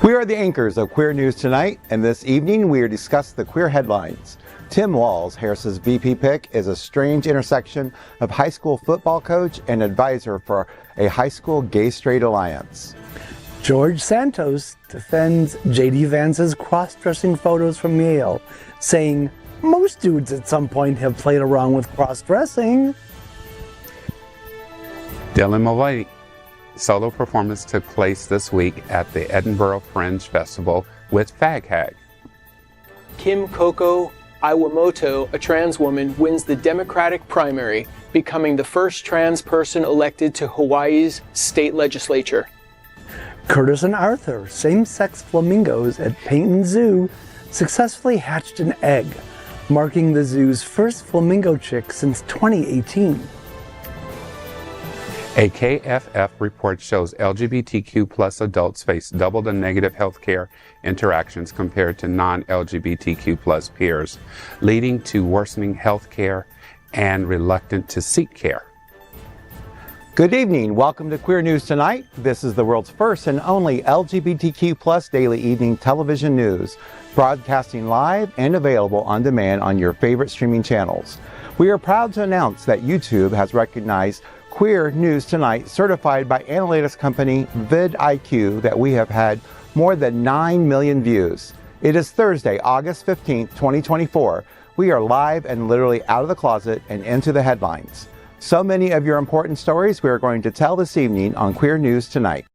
We are the anchors of Queer News Tonight, and this evening we are discussing the queer headlines. Tim Walz, Harris's VP pick, is a strange intersection of high school football coach and advisor for a high school gay-straight alliance. George Santos defends J.D. Vance's cross-dressing photos from Yale, saying most dudes at some point have played around with cross-dressing. Dallen Mulvaney solo performance took place this week at the Edinburgh Fringe Festival with FAGHAG. Coco Iwamoto, a trans woman, wins the Democratic primary, becoming the first trans person elected to Hawaii's state legislature. Curtis and Arthur, same-sex flamingos at Payton Zoo, successfully hatched an egg, marking the zoo's first flamingo chick since 2018. A KFF report shows LGBTQ plus adults face double the negative healthcare interactions compared to non-LGBTQ plus peers, leading to worsening healthcare and reluctant to seek care. Good evening. Welcome to Queer News Tonight. This is the world's first and only LGBTQ plus daily evening television news, broadcasting live and available on demand on your favorite streaming channels. We are proud to announce that YouTube has recognized Queer News Tonight, certified by analytics company vidIQ, that we have had more than 9 million views. It is Thursday, August 15th, 2024. We are live and literally out of the closet and into the headlines. So many of your important stories we are going to tell this evening on Queer News Tonight.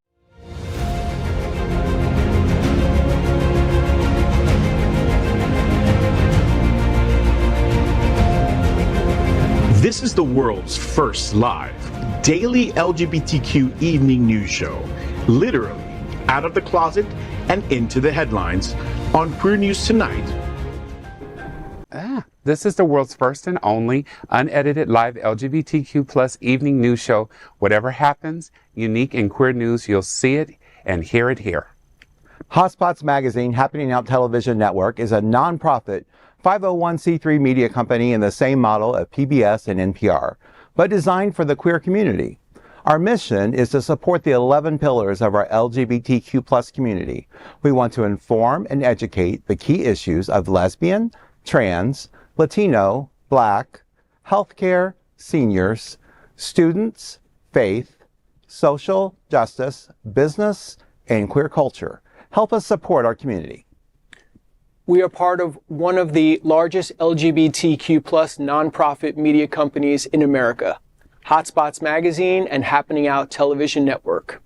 This is the world's first live daily LGBTQ evening news show, literally out of the closet and into the headlines on Queer News Tonight. This is the world's first and only unedited live LGBTQ plus evening news show. Whatever happens, unique in queer news, you'll see it and hear it here. Hotspots Magazine, Happening Out Television Network, is a nonprofit 501c3 media company in the same model of PBS and NPR, but designed for the queer community. Our mission is to support the 11 pillars of our LGBTQ plus community. We want to inform and educate the key issues of lesbian, trans, Latino, Black, healthcare, seniors, students, faith, social justice, business, and queer culture. Help us support our community. We are part of one of the largest LGBTQ plus nonprofit media companies in America, Hotspots Magazine and Happening Out Television Network.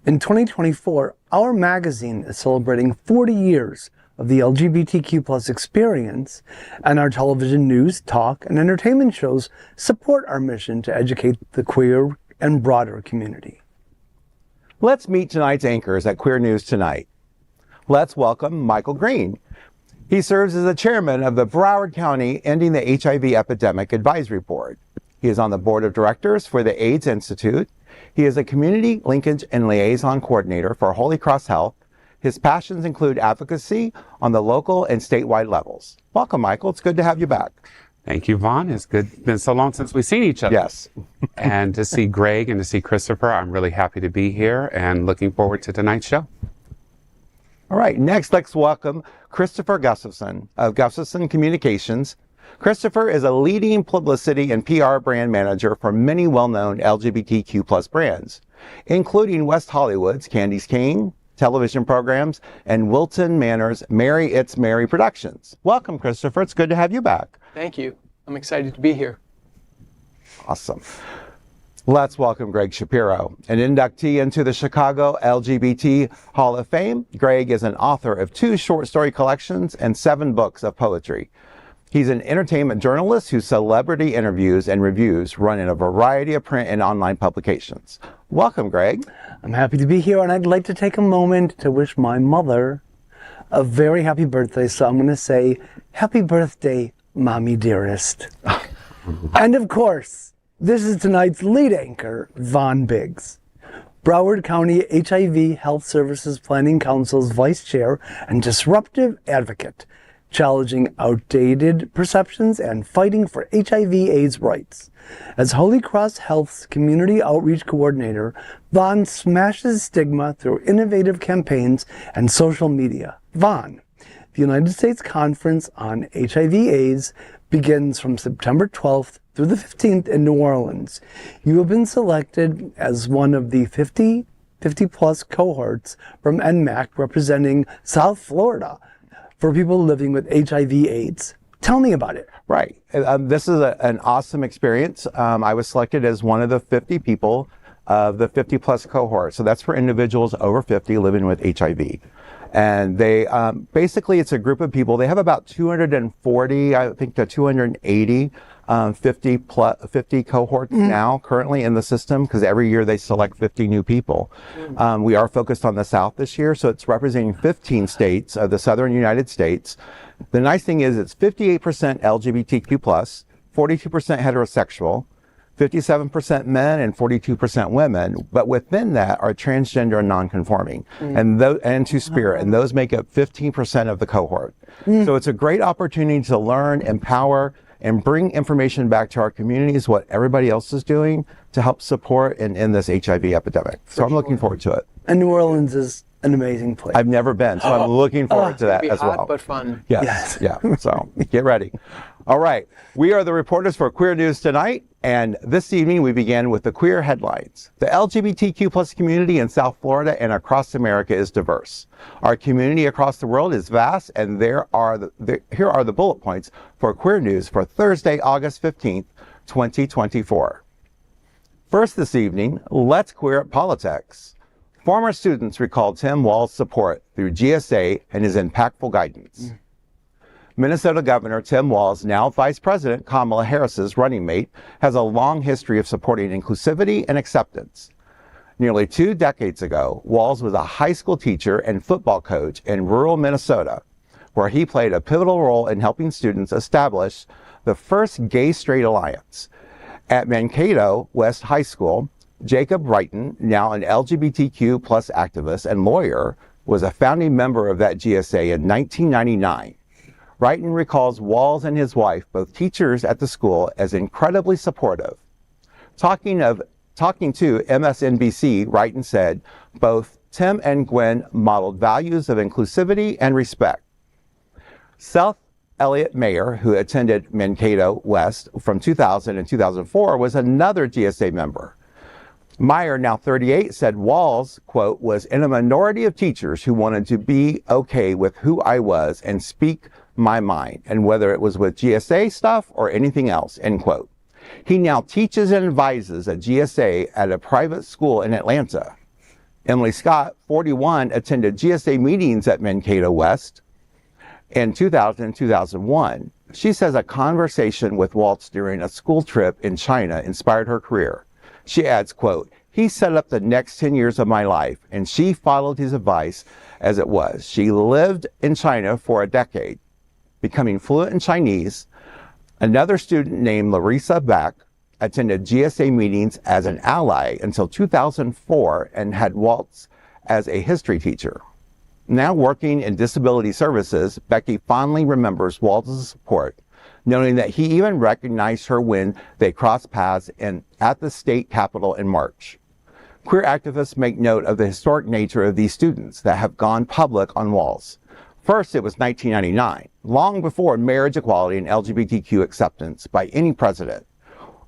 In 2024, our magazine is celebrating 40 years of the LGBTQ plus experience, and our television news, talk, and entertainment shows support our mission to educate the queer and broader community. Let's meet tonight's anchors at Queer News Tonight. Let's welcome Michael Greene. He serves as the chairman of the Broward County Ending the HIV Epidemic Advisory Board. He is on the board of directors for the AIDS Institute. He is a community linkage and liaison coordinator for Holy Cross Health. His passions include advocacy on the local and statewide levels. Welcome, Michael. It's good to have you back. Thank you, Vaughn. It's good. Been so long since we've seen each other. Yes. And to see Gregg and to see Christopher, I'm really happy to be here and looking forward to tonight's show. All right, next let's welcome Christopher Gustafson of Gustafson Communications. Christopher is a leading publicity and PR brand manager for many well-known LGBTQ plus brands, including West Hollywood's Candy's King television programs and Wilton Manor's Mary It's Mary Productions. Welcome, Christopher. It's good to have you back. Thank you. I'm excited to be here. Awesome. Let's welcome Gregg Shapiro, an inductee into the Chicago LGBT Hall of Fame. Gregg is an author of 2 short story collections and 7 books of poetry. He's an entertainment journalist whose celebrity interviews and reviews run in a variety of print and online publications. Welcome, Gregg. I'm happy to be here, and I'd like to take a moment to wish my mother a very happy birthday. So I'm going to say, happy birthday, Mommy dearest. And of course, this is tonight's lead anchor, Vaughn Biggs, Broward County HIV Health Services Planning Council's vice chair and disruptive advocate. challenging outdated perceptions and fighting for HIV/AIDS rights. As Holy Cross Health's community outreach coordinator, Vaughn smashes stigma through innovative campaigns and social media. Vaughn, the United States Conference on HIV/AIDS begins from September 12th through the 15th in New Orleans. You have been selected as one of the 50-plus cohorts from NMAC representing South Florida for people living with HIV/AIDS. Tell me about it. Right. This is an awesome experience. I was selected as one of the 50 people of the 50-plus cohort. So that's for individuals over 50 living with HIV. And they basically, it's a group of people. They have about 240, I think to 280 50 cohorts now currently in the system, because every year they select 50 new people. We are focused on the South this year, so it's representing 15 states of the Southern United States. The nice thing is it's 58% LGBTQ+, 42% heterosexual, 57% men and 42% women, but within that are transgender and non-conforming, and two-spirit, and those make up 15% of the cohort. So it's a great opportunity to learn, empower, and bring information back to our communities, what everybody else is doing to help support and end this HIV epidemic. So I'm looking forward to it. And New Orleans is an amazing place. I've never been, so I'm looking forward to that It'll be as hot, well. but fun. Yes. Yeah. So get ready. All right. We are the reporters for Queer News Tonight. And this evening we begin with the queer headlines. The LGBTQ+ community in South Florida and across America is diverse. Our community across the world is vast, and here are the bullet points for Queer News for Thursday, August 15th, 2024. First this evening, let's queer up politics. Former students recalled Tim Walz's support through GSA and his impactful guidance. Minnesota Governor Tim Walz, now Vice President Kamala Harris's running mate, has a long history of supporting inclusivity and acceptance. Nearly 2 decades ago, Walz was a high school teacher and football coach in rural Minnesota, where he played a pivotal role in helping students establish the first gay-straight alliance. At Mankato West High School, Jacob Wrighton, now an LGBTQ+ activist and lawyer, was a founding member of that GSA in 1999. Wrighton recalls Walz and his wife, both teachers at the school, as incredibly supportive. Talking to MSNBC, Wrighton said, both Tim and Gwen modeled values of inclusivity and respect. Seth Elliott Mayer, who attended Mankato West from 2000 and 2004, was another GSA member. Meyer, now 38, said Walz, quote, was in a minority of teachers who wanted to be okay with who I was and speak my mind, and whether it was with GSA stuff or anything else, end quote. He now teaches and advises at GSA at a private school in Atlanta. Emily Scott, 41, attended GSA meetings at Mankato West in 2000 and 2001. She says a conversation with Walz during a school trip in China inspired her career. She adds, quote, he set up the next 10 years of my life, and she followed his advice as it was. She lived in China for a decade, becoming fluent in Chinese. Another student named Larissa Beck attended GSA meetings as an ally until 2004 and had Walz as a history teacher. Now working in disability services, Becky fondly remembers Walz's support, noting that he even recognized her when they crossed paths at the state capitol in March. Queer activists make note of the historic nature of these students that have gone public on Walz. First, it was 1999, long before marriage equality and LGBTQ acceptance by any president.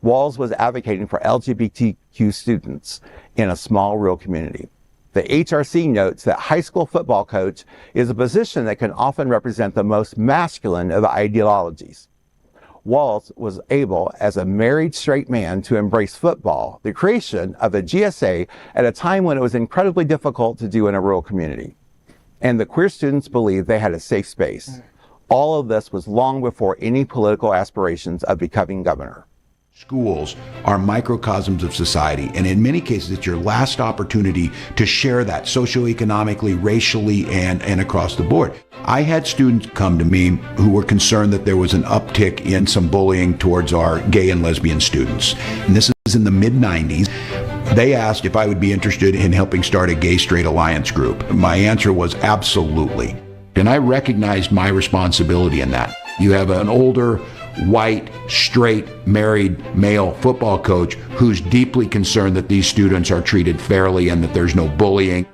Walz was advocating for LGBTQ students in a small rural community. The HRC notes that high school football coach is a position that can often represent the most masculine of ideologies. Walz was able, as a married straight man, to embrace football, the creation of a GSA, at a time when it was incredibly difficult to do in a rural community. And the queer students believed they had a safe space. All of this was long before any political aspirations of becoming governor. Schools are microcosms of society, and in many cases it's your last opportunity to share that socioeconomically, racially, and across the board. I had students come to me who were concerned that there was an uptick in some bullying towards our gay and lesbian students. And this is in the mid-90s. They asked if I would be interested in helping start a gay-straight alliance group. My answer was absolutely. And I recognized my responsibility in that. You have an older, white, straight, married male football coach who's deeply concerned that these students are treated fairly and that there's no bullying.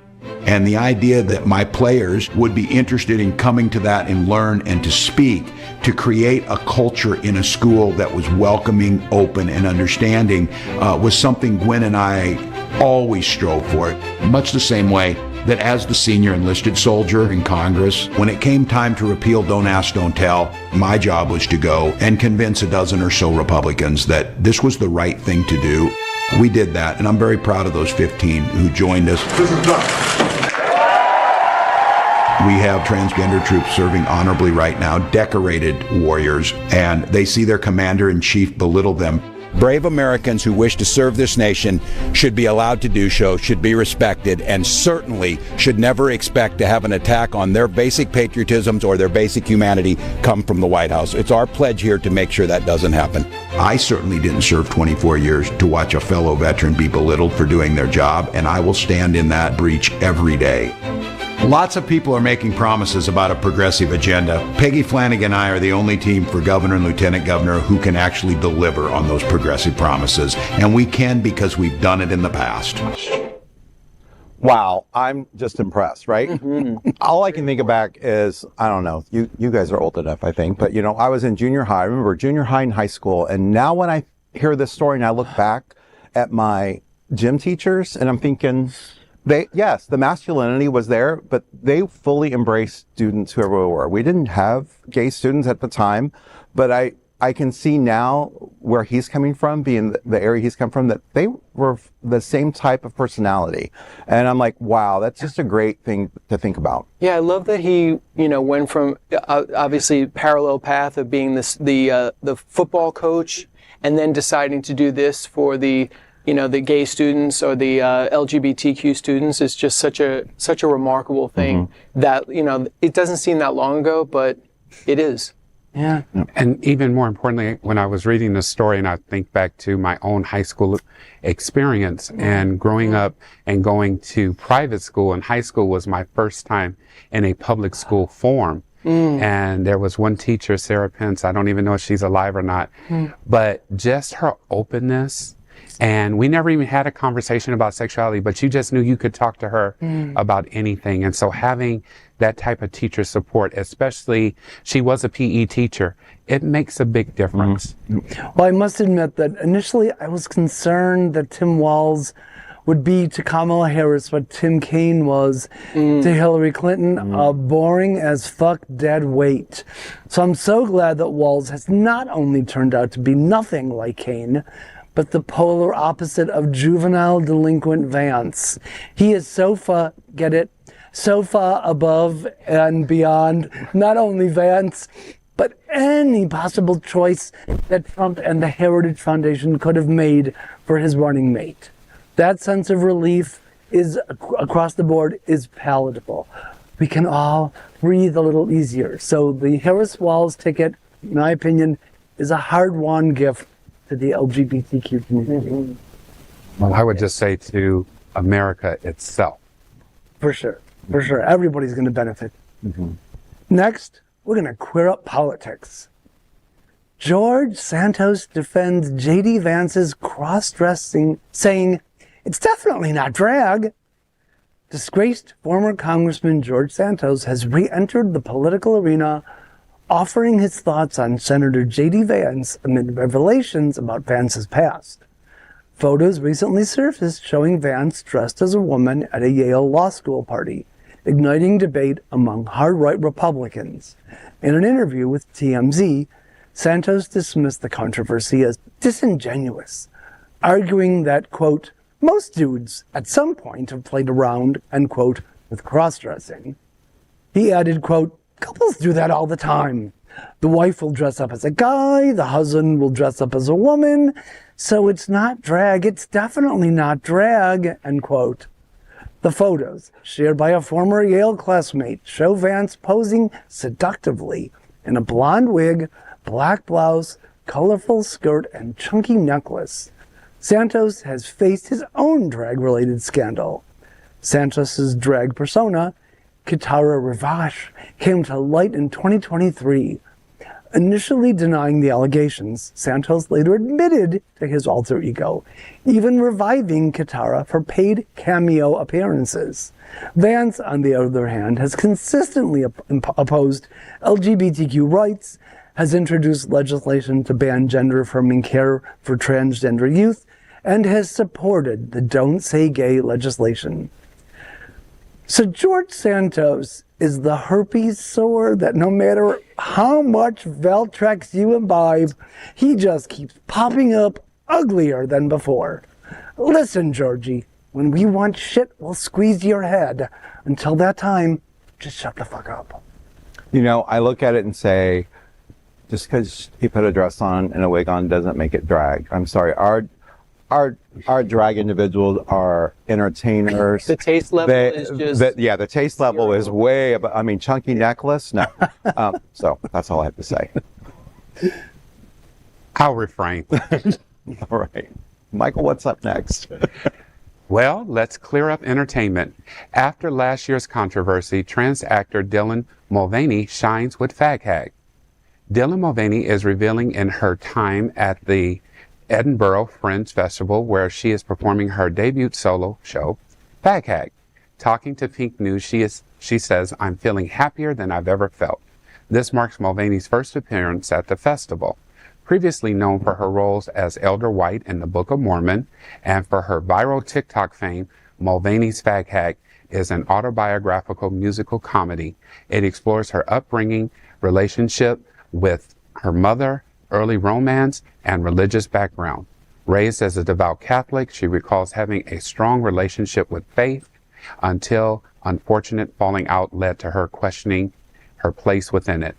And the idea that my players would be interested in coming to that and learn and to speak, to create a culture in a school that was welcoming, open, and understanding was something Gwen and I always strove for. Much the same way that as the senior enlisted soldier in Congress, when it came time to repeal Don't Ask, Don't Tell, my job was to go and convince a dozen or so Republicans that this was the right thing to do. We did that, and I'm very proud of those 15 who joined us. We have transgender troops serving honorably right now, decorated warriors, and they see their commander-in-chief belittle them. Brave Americans who wish to serve this nation should be allowed to do so, should be respected, and certainly should never expect to have an attack on their basic patriotisms or their basic humanity come from the White House. It's our pledge here to make sure that doesn't happen. I certainly didn't serve 24 years to watch a fellow veteran be belittled for doing their job, and I will stand in that breach every day. Lots of people are making promises about a progressive agenda. Peggy Flanagan and I are the only team for governor and lieutenant governor who can actually deliver on those progressive promises. And we can because we've done it in the past. Wow, I'm just impressed, right? Mm-hmm. All I can think back is, I don't know, you guys are old enough, I think, but I was in junior high. I remember junior high and high school. And now when I hear this story and I look back at my gym teachers and I'm thinking, yes, the masculinity was there, but they fully embraced students, whoever we were. We didn't have gay students at the time, but I can see now where he's coming from, being the area he's come from, that they were the same type of personality. And I'm like, wow, that's just a great thing to think about. Yeah, I love that he, went from obviously parallel path of being the football coach and then deciding to do this for the gay students or the LGBTQ students. Is just such a remarkable thing that, it doesn't seem that long ago, but it is. Yeah. And even more importantly, when I was reading this story and I think back to my own high school experience and growing up and going to private school, and high school was my first time in a public school forum. And there was one teacher, Sarah Pence, I don't even know if she's alive or not, but just her openness. And we never even had a conversation about sexuality, but you just knew you could talk to her about anything. And so having that type of teacher support, especially she was a PE teacher, it makes a big difference. Well, I must admit that initially I was concerned that Tim Walz would be to Kamala Harris what Tim Kaine was to Hillary Clinton, a boring as fuck dead weight. So I'm so glad that Walz has not only turned out to be nothing like Kaine, but the polar opposite of juvenile delinquent Vance. He is so far above and beyond not only Vance, but any possible choice that Trump and the Heritage Foundation could have made for his running mate. That sense of relief is across the board is palatable. We can all breathe a little easier. So the Harris-Walz ticket, in my opinion, is a hard-won gift to the LGBTQ community. Well, I would just say to America itself. For sure. Everybody's going to benefit. Next, we're going to queer up politics. George Santos defends J.D. Vance's cross-dressing, saying, "It's definitely not drag." Disgraced former Congressman George Santos has re-entered the political arena, offering his thoughts on Senator J.D. Vance amid revelations about Vance's past. Photos recently surfaced showing Vance dressed as a woman at a Yale Law School party, igniting debate among hard-right Republicans. In an interview with TMZ, Santos dismissed the controversy as disingenuous, arguing that, quote, "most dudes at some point have played around," end quote, with cross-dressing. He added, quote, "couples do that all the time. The wife will dress up as a guy, the husband will dress up as a woman, so it's not drag, it's definitely not drag," end quote. The photos, shared by a former Yale classmate, show Vance posing seductively in a blonde wig, black blouse, colorful skirt, and chunky necklace. Santos has faced his own drag-related scandal. Santos's drag persona Kitara Ravache came to light in 2023. Initially denying the allegations, Santos later admitted to his alter ego, even reviving Kitara for paid cameo appearances. Vance, on the other hand, has consistently opposed LGBTQ rights, has introduced legislation to ban gender-affirming care for transgender youth, and has supported the Don't Say Gay legislation. So George Santos is the herpes sore that no matter how much Valtrex you imbibe, he just keeps popping up uglier than before. Listen, Georgie, when we want shit, we'll squeeze your head. Until that time, just shut the fuck up. You know, I look at it and say, just because he put a dress on and a wig on doesn't make it drag. I'm sorry. Our drag individuals are entertainers. The taste level is just... the taste level is way above. I mean, chunky necklace? No. So that's all I have to say. I'll refrain. All right. Michael, what's up next? Well, let's clear up entertainment. After last year's controversy, trans actor Dallen Mulvaney shines with FAGHAG. Dallen Mulvaney is revealing in her time at the Edinburgh Fringe Festival, where she is performing her debut solo show, FAGHAG. Talking to Pink News, she says, "I'm feeling happier than I've ever felt." This marks Mulvaney's first appearance at the festival. Previously known for her roles as Elder White in the Book of Mormon and for her viral TikTok fame, Mulvaney's FAGHAG is an autobiographical musical comedy. It explores her upbringing, relationship with her mother, early romance, and religious background. Raised as a devout Catholic, she recalls having a strong relationship with faith until unfortunate falling out led to her questioning her place within it.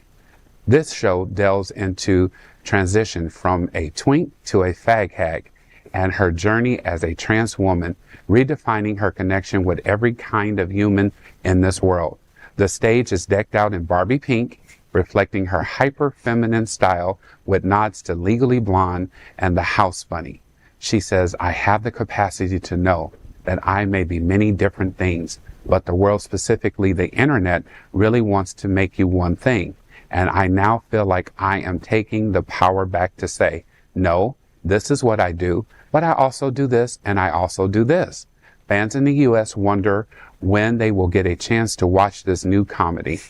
This show delves into transition from a twink to a FAGHAG and her journey as a trans woman, redefining her connection with every kind of human in this world. The stage is decked out in Barbie pink, reflecting her hyper-feminine style with nods to Legally Blonde and the House Bunny. She says, "I have the capacity to know that I may be many different things, but the world, specifically the internet, really wants to make you one thing. And I now feel like I am taking the power back to say, no, this is what I do, but I also do this and I also do this." Fans in the U.S. wonder when they will get a chance to watch this new comedy.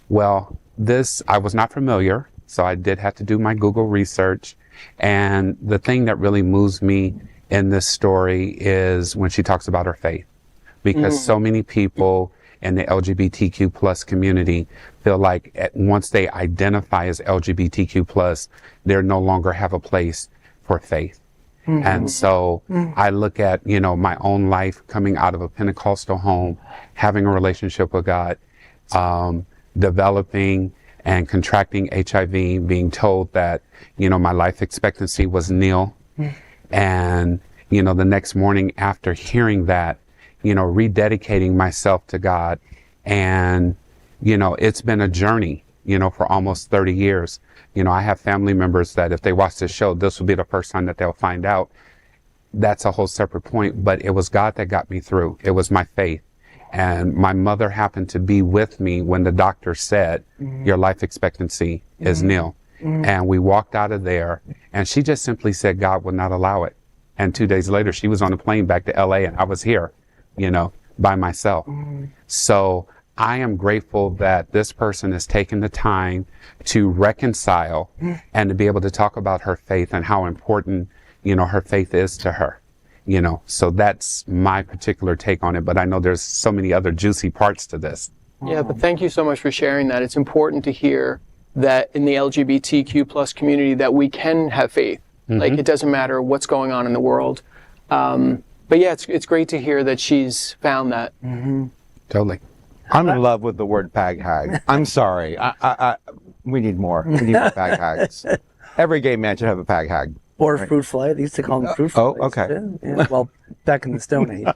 Well, I was not familiar, so I did have to do my Google research. And the thing that really moves me in this story is when she talks about her faith, because so many people in the LGBTQ plus community feel like once they identify as LGBTQ plus, they no longer have a place for faith. And so I look at, my own life coming out of a Pentecostal home, having a relationship with God, developing and contracting HIV, being told that, my life expectancy was nil. And, the next morning after hearing that, rededicating myself to God. And, it's been a journey, for almost 30 years. I have family members that if they watch this show, this will be the first time that they'll find out. That's a whole separate point, but it was God that got me through. It was my faith. And my mother happened to be with me when the doctor said, your life expectancy is nil. And we walked out of there and she just simply said, God would not allow it. And 2 days later, she was on a plane back to LA and I was here, by myself. So I am grateful that this person has taken the time to reconcile and to be able to talk about her faith and how important, her faith is to her. So that's my particular take on it. But I know there's so many other juicy parts to this. Yeah, but thank you so much for sharing that. It's important to hear that in the LGBTQ plus community that we can have faith. Like, it doesn't matter what's going on in the world. But yeah, it's great to hear that she's found that. Totally. I'm in love with the word FAGHAG. I'm sorry. We need more. We need more FAGHAGs. Every gay man should have a FAGHAG. Or fruit fly. They used to call them fruit flies. Oh, okay. Yeah, well, back in the Stone Age.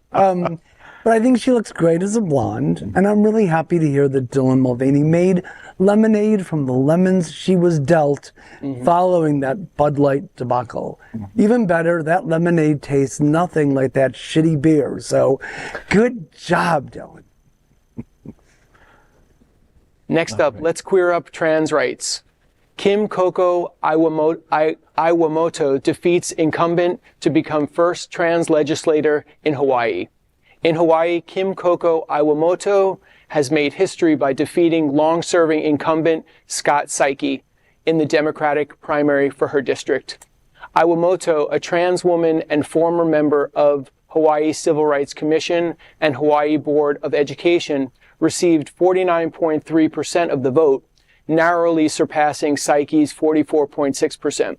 But I think she looks great as a blonde, and I'm really happy to hear that Dallen Mulvaney made lemonade from the lemons she was dealt following that Bud Light debacle. Even better, that lemonade tastes nothing like that shitty beer. So, good job, Dallen. Next up, let's queer up trans rights. Coco Iwamoto defeats Incumbent to become first trans legislator in Hawaii. In Hawaii, Coco Iwamoto has made history by defeating long-serving incumbent Scott Psyche in the Democratic primary for her district. Iwamoto, a trans woman and former member of Hawaii Civil Rights Commission and Hawaii Board of Education, received 49.3% of the vote, narrowly surpassing Psyche's 44.6%.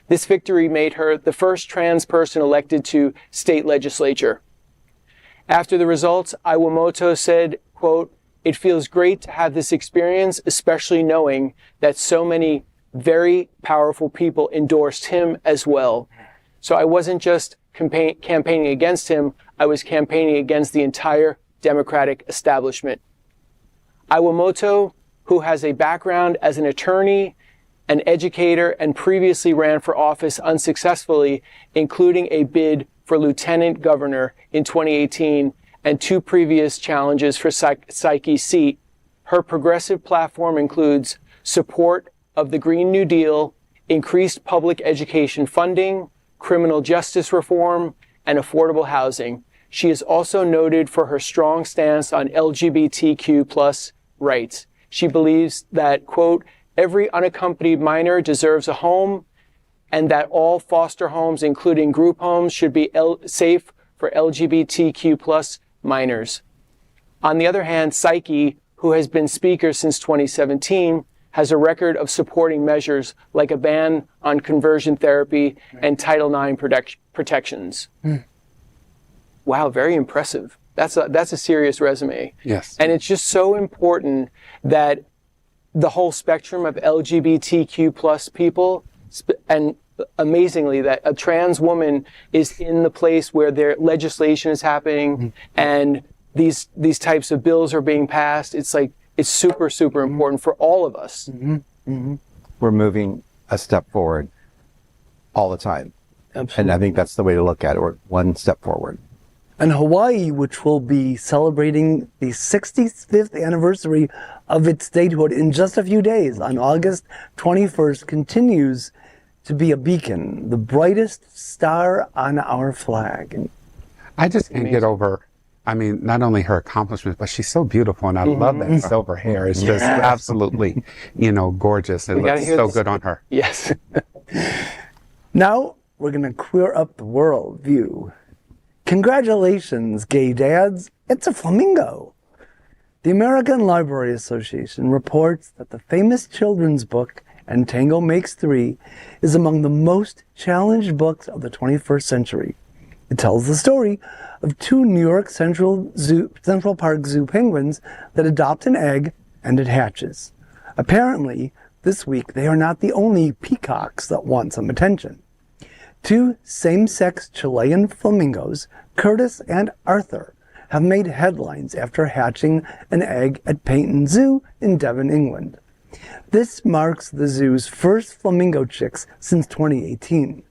This victory made her the first trans person elected to state legislature. After the results, Iwamoto said, quote, "It feels great to have this experience, especially knowing that so many very powerful people endorsed him as well. So I wasn't just campaigning against him, I was campaigning against the entire Democratic establishment." Iwamoto, who has a background as an attorney, an educator, and previously ran for office unsuccessfully, including a bid for lieutenant governor in 2018 and 2 previous challenges for Psyche's seat, her progressive platform includes support of the Green New Deal, increased public education funding, criminal justice reform, and affordable housing. She is also noted for her strong stance on LGBTQ plus rights. She believes that, quote, "Every unaccompanied minor deserves a home and that all foster homes, including group homes, should be safe for LGBTQ plus minors." On the other hand, Psyche, who has been speaker since 2017, has a record of supporting measures like a ban on conversion therapy and Title IX protections. Wow, very impressive. That's a serious resume. Yes. And it's just so important that the whole spectrum of LGBTQ plus people, and amazingly that a trans woman is in the place where their legislation is happening and these types of bills are being passed. It's like, it's super, super important for all of us. We're moving a step forward all the time. Absolutely. And I think that's the way to look at it. We're one step forward. And Hawaii, which will be celebrating the 65th anniversary of its statehood in just a few days, on August 21st, continues to be a beacon, the brightest star on our flag. I just can't get over, I mean, not only her accomplishments, but she's so beautiful, and I love that silver hair. It's just absolutely, gorgeous. It looks so good on her. Yes. Now, we're going to queer up the world view. Congratulations, gay dads. It's a flamingo. The American Library Association reports that the famous children's book, And Tango Makes Three, is among the most challenged books of the 21st century. It tells the story of 2 New York Central Park Zoo penguins that adopt an egg and it hatches. Apparently, this week they are not the only peacocks that want some attention. 2 same-sex Chilean flamingos, Curtis and Arthur, have made headlines after hatching an egg at Paignton Zoo in Devon, England. This marks the zoo's first flamingo chicks since 2018.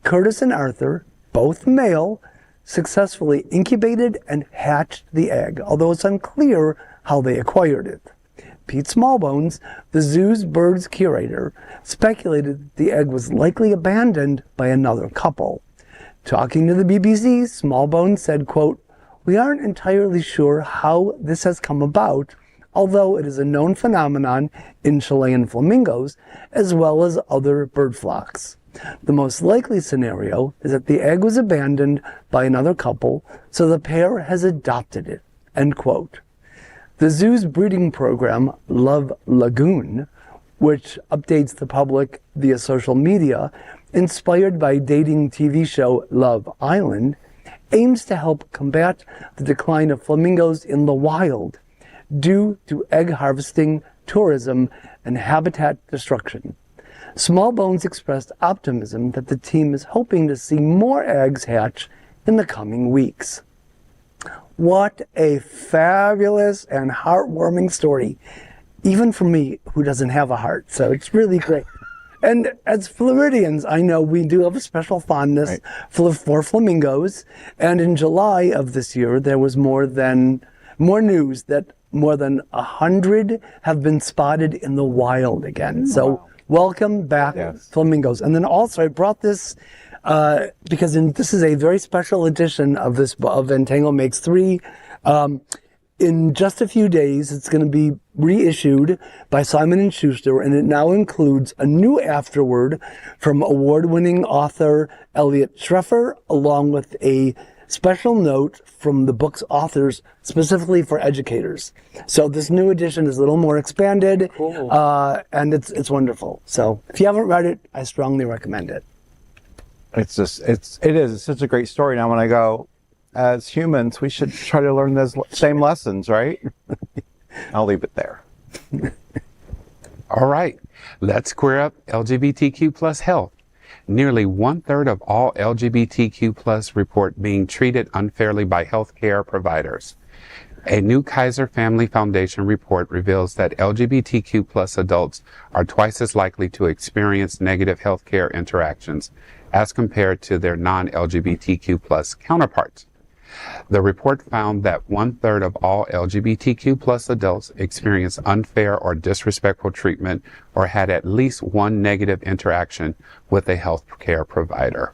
Curtis and Arthur, both male, successfully incubated and hatched the egg, although it's unclear how they acquired it. Pete Smallbones, the zoo's birds curator, speculated that the egg was likely abandoned by another couple. Talking to the BBC, Smallbones said, quote, "We aren't entirely sure how this has come about, although it is a known phenomenon in Chilean flamingos as well as other bird flocks. The most likely scenario is that the egg was abandoned by another couple, so the pair has adopted it," end quote. The zoo's breeding program, Love Lagoon, which updates the public via social media, inspired by dating TV show Love Island, aims to help combat the decline of flamingos in the wild due to egg harvesting, tourism, and habitat destruction. Smallbones expressed optimism that the team is hoping to see more eggs hatch in the coming weeks. What a fabulous and heartwarming story, even for me, who doesn't have a heart. So it's really great. And as Floridians, I know we do have a special fondness for flamingos. And in July of this year, there was more news that more than 100 have been spotted in the wild again. So welcome back, flamingos. And then also I brought this because this is a very special edition of Entangle Makes 3. In just a few days, it's going to be reissued by Simon & Schuster, and it now includes a new afterword from award-winning author Elliot Schreffer, along with a special note from the book's authors specifically for educators. So this new edition is a little more expanded, and it's wonderful. So if you haven't read it, I strongly recommend it. It's such a great story. Now when I go, as humans, we should try to learn those same lessons, right? I'll leave it there. All right, let's queer up LGBTQ plus health. Nearly 1/3 of all LGBTQ plus report being treated unfairly by healthcare providers. A new Kaiser Family Foundation report reveals that LGBTQ plus adults are twice as likely to experience negative healthcare interactions as compared to their non-LGBTQ plus counterparts. The report found that 1/3 of all LGBTQ plus adults experienced unfair or disrespectful treatment or had at least one negative interaction with a healthcare provider,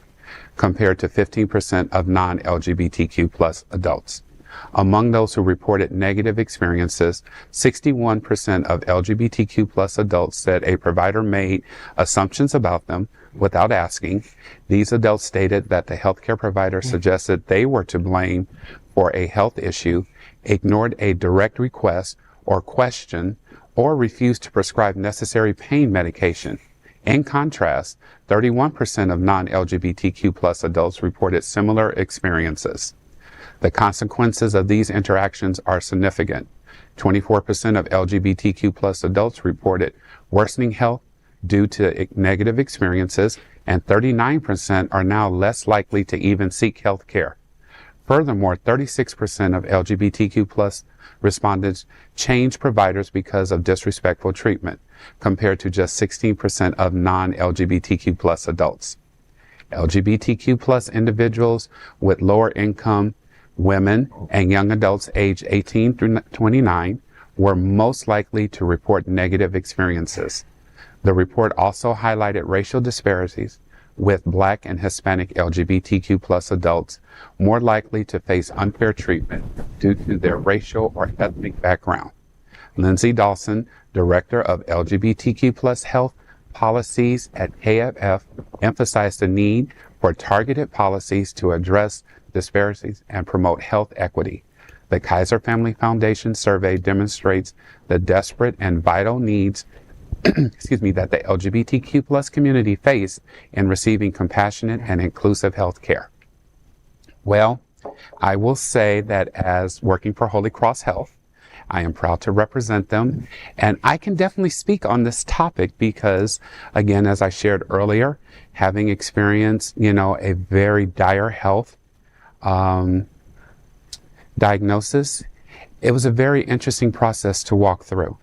compared to 15% of non-LGBTQ plus adults. Among those who reported negative experiences, 61% of LGBTQ plus adults said a provider made assumptions about them without asking. These adults stated that the healthcare provider suggested they were to blame for a health issue, ignored a direct request or question, or refused to prescribe necessary pain medication. In contrast, 31% of non-LGBTQ plus adults reported similar experiences. The consequences of these interactions are significant. 24% of LGBTQ plus adults reported worsening health due to negative experiences, and 39% are now less likely to even seek health care. Furthermore, 36% of LGBTQ plus respondents changed providers because of disrespectful treatment, compared to just 16% of non-LGBTQ plus adults. LGBTQ plus individuals with lower income, women, and young adults aged 18 through 29 were most likely to report negative experiences. The report also highlighted racial disparities, with Black and Hispanic LGBTQ plus adults more likely to face unfair treatment due to their racial or ethnic background. Lindsay Dawson, Director of LGBTQ plus health policies at KFF, emphasized the need for targeted policies to address disparities and promote health equity. The Kaiser Family Foundation survey demonstrates the desperate and vital needs that the LGBTQ plus community face in receiving compassionate and inclusive health care. Well, I will say that as working for Holy Cross Health, I am proud to represent them, and I can definitely speak on this topic because, again, as I shared earlier, having experienced, a very dire health diagnosis, it was a very interesting process to walk through.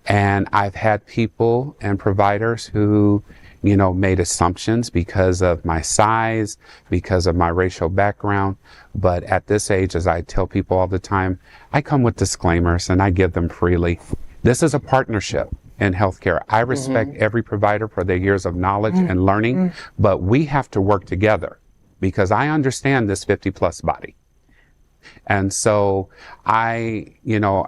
And I've had people and providers who, made assumptions because of my size, because of my racial background. But at this age, as I tell people all the time, I come with disclaimers and I give them freely. This is a partnership in healthcare. I respect every provider for their years of knowledge and learning, but we have to work together because I understand this 50 plus body. And so I,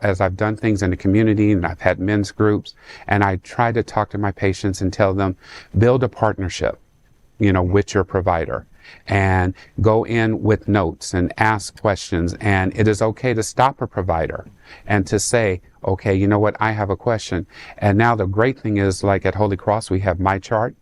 as I've done things in the community and I've had men's groups, and I try to talk to my patients and tell them, build a partnership, with your provider, and go in with notes and ask questions. And it is okay to stop a provider and to say, okay, you know what, I have a question. And now the great thing is, like at Holy Cross, we have My Chart.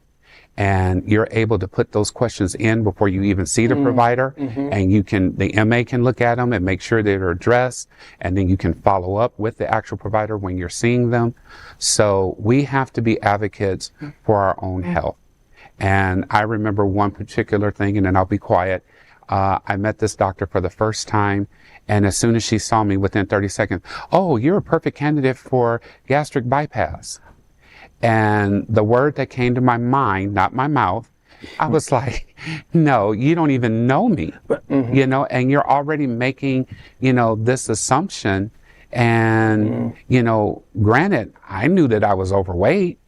And you're able to put those questions in before you even see the provider, and the MA can look at them and make sure they're addressed, and then you can follow up with the actual provider when you're seeing them. So we have to be advocates for our own health. And I remember one particular thing, and then I'll be quiet. I met this doctor for the first time, and as soon as she saw me, within 30 seconds, oh, you're a perfect candidate for gastric bypass. And the word that came to my mind, not my mouth, I was like, no, you don't even know me, and you're already making, this assumption. And, you know, granted, I knew that I was overweight,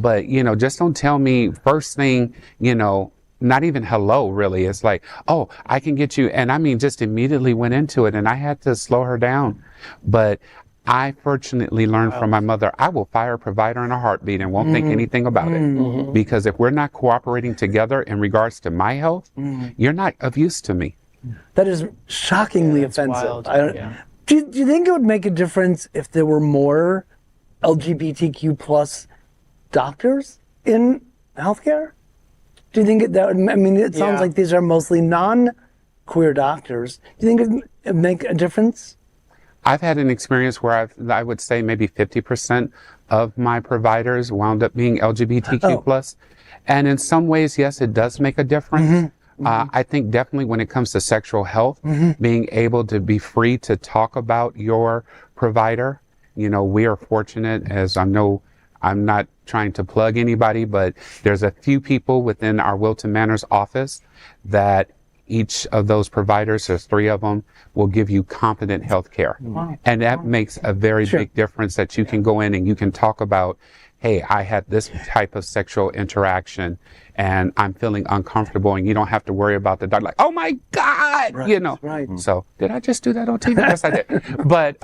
but, you know, just don't tell me first thing, you know, not even hello, really. It's like, oh, I can get you. And I mean, just immediately went into it, and I had to slow her down. But I fortunately learned from my mother, I will fire a provider in a heartbeat and won't think anything about it. Because if we're not cooperating together in regards to my health, you're not of use to me. That is shockingly offensive. Do you think it would make a difference if there were more LGBTQ plus doctors in healthcare? Do you think that would, I mean, it sounds like these are mostly non-queer doctors. Do you think it'd make a difference? I've had an experience where I would say maybe 50% of my providers wound up being LGBTQ plus. And in some ways, yes, it does make a difference. I think definitely when it comes to sexual health, being able to be free to talk about your provider, you know, we are fortunate, as I know, I'm not trying to plug anybody, but there's a few people within our Wilton Manors office that each of those providers, there's 3 of them, will give you competent health care. And that makes a very big difference, that you can go in and you can talk about, hey, I had this type of sexual interaction and I'm feeling uncomfortable, and you don't have to worry about the doctor, like, oh my God, you know. So did I just do that on TV? Yes, I did. But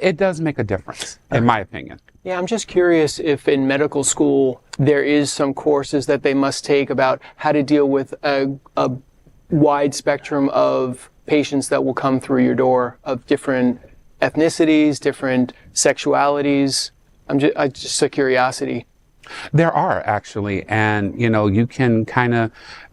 it does make a difference, in my opinion. Yeah, I'm just curious if in medical school there is some courses that they must take about how to deal with a wide spectrum of patients that will come through your door, of different ethnicities, different sexualities. I just a curiosity. There are, actually, and you know, you can kind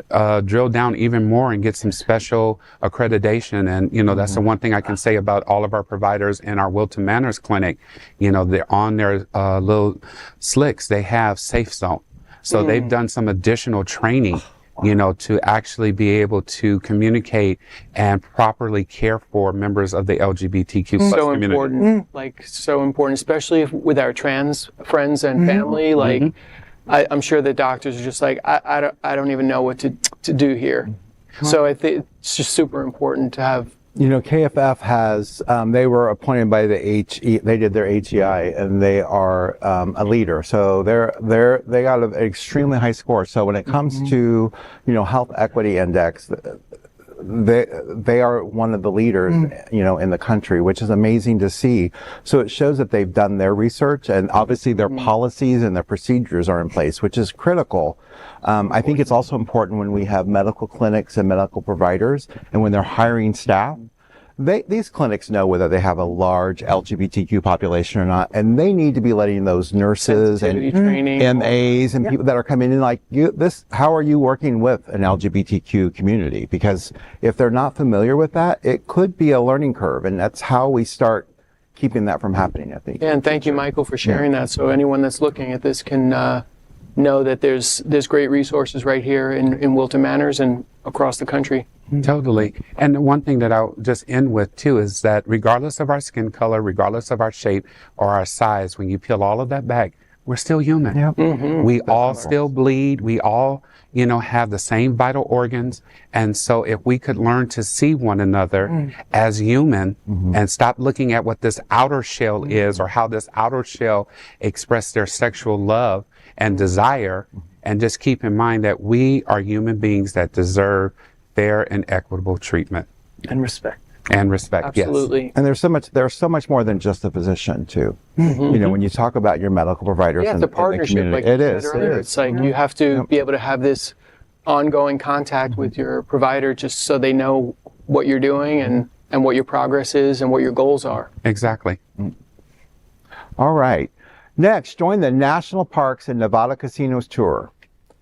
of drill down even more and get some special accreditation. And you know, that's the one thing I can say about all of our providers in our Wilton Manors clinic. You know, they're on their little slicks, they have Safe Zone, so they've done some additional training, you know, to actually be able to communicate and properly care for members of the LGBTQ plus community. Important, like so important, especially with our trans friends and family. Like, I'm sure the doctors are just like, I don't even know what to do here. So I think it's just super important to have. You know, KFF has, they were appointed by the they did their HEI, and they are a leader. So they got an extremely high score. So when it comes to, you know, health equity index, they are one of the leaders, you know, in the country, which is amazing to see. So it shows that they've done their research, and obviously their policies and their procedures are in place, which is critical. I think it's also important when we have medical clinics and medical providers, and when they're hiring staff, these clinics know whether they have a large LGBTQ population or not, and they need to be letting those nurses and MAs and people that are coming in like, how are you working with an LGBTQ community? Because if they're not familiar with that, it could be a learning curve, and that's how we start keeping that from happening, I think. Yeah, and thank you, Michael, for sharing that, so anyone that's looking at this can know that there's great resources right here in Wilton Manors and across the country. Totally. And the one thing that I'll just end with too is that regardless of our skin color, regardless of our shape or our size, when you peel all of that back, we're still human. Yep. We all still bleed. We all, you know, have the same vital organs. And so if we could learn to see one another as human and stop looking at what this outer shell is, or how this outer shell express their sexual love and desire, and just keep in mind that we are human beings that deserve fair and equitable treatment. And respect. And respect, Absolutely. yes. And there's so much more than just a physician too. You know, when you talk about your medical providers Yeah, in the the partnership, community, like it you is. said earlier. It's like you have to be able to have this ongoing contact with your provider, just so they know what you're doing and what your progress is and what your goals are. Exactly. All right. Next, join the National Parks and Nevada Casinos Tour.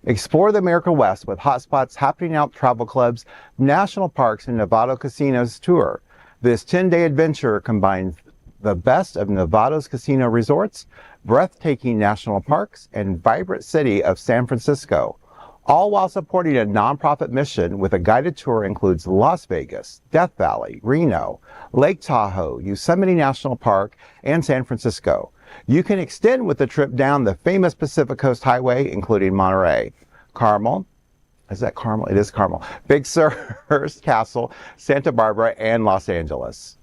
Explore the American West with Hotspots Happening Out Travel Club's National Parks and Nevada Casinos Tour. This 10-day adventure combines the best of Nevada's casino resorts, breathtaking national parks, and vibrant city of San Francisco, all while supporting a nonprofit mission with a guided tour includes Las Vegas, Death Valley, Reno, Lake Tahoe, Yosemite National Park, and San Francisco. You can extend with the trip down the famous Pacific Coast Highway, including Monterey, Carmel. Is that Carmel? It is Carmel. Big Sur, Hearst Castle, Santa Barbara, and Los Angeles.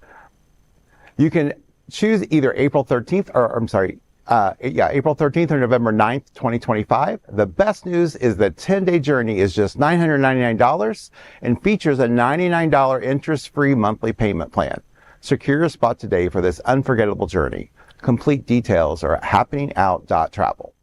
You can choose either April 13th April 13th or November 9th, 2025. The best news is the 10-day journey is just $999 and features a $99 interest-free monthly payment plan. Secure your spot today for this unforgettable journey. Complete details are at happeningout.travel.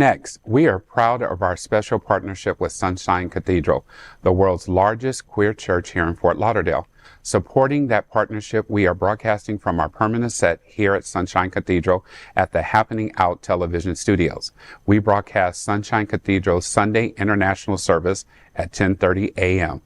Next, we are proud of our special partnership with Sunshine Cathedral, the world's largest queer church here in Fort Lauderdale. Supporting that partnership, we are broadcasting from our permanent set here at Sunshine Cathedral at the Happening Out television studios. We broadcast Sunshine Cathedral's Sunday International Service at 10:30 a.m.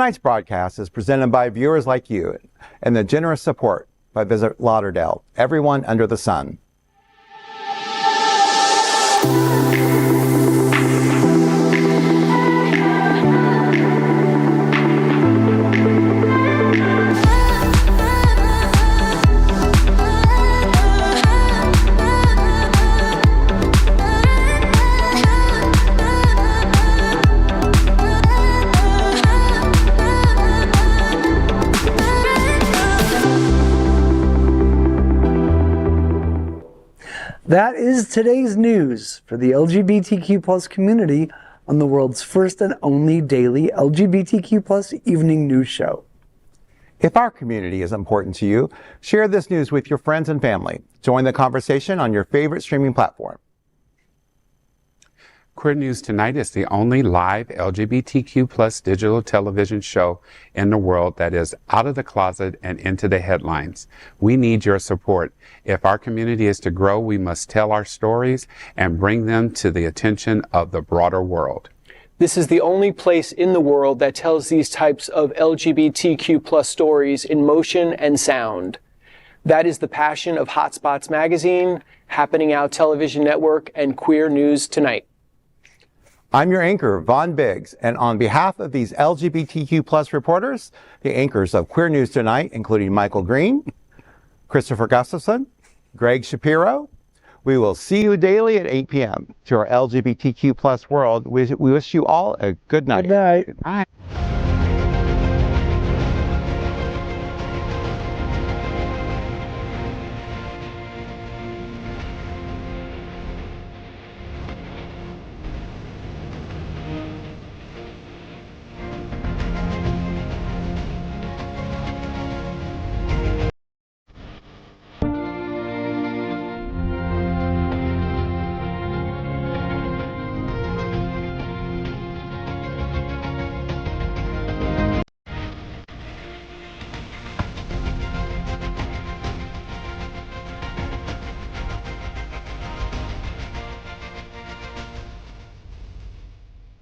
Tonight's broadcast is presented by viewers like you and the generous support by Visit Lauderdale, everyone under the sun. That is today's news for the LGBTQ plus community on the world's first and only daily LGBTQ plus evening news show. If our community is important to you, share this news with your friends and family. Join the conversation on your favorite streaming platform. Queer News Tonight is the only live LGBTQ plus digital television show in the world that is out of the closet and into the headlines. We need your support. If our community is to grow, we must tell our stories and bring them to the attention of the broader world. This is the only place in the world that tells these types of LGBTQ plus stories in motion and sound. That is the passion of Hotspots Magazine, Happening Out Television Network, and Queer News Tonight. I'm your anchor, Vaughn Biggs, and on behalf of these LGBTQ plus reporters, the anchors of Queer News Tonight, including Michael Greene, Christopher Gustafson, Gregg Shapiro, we will see you daily at 8 p.m. to our LGBTQ plus world. We wish you all a good night. Good night. Bye.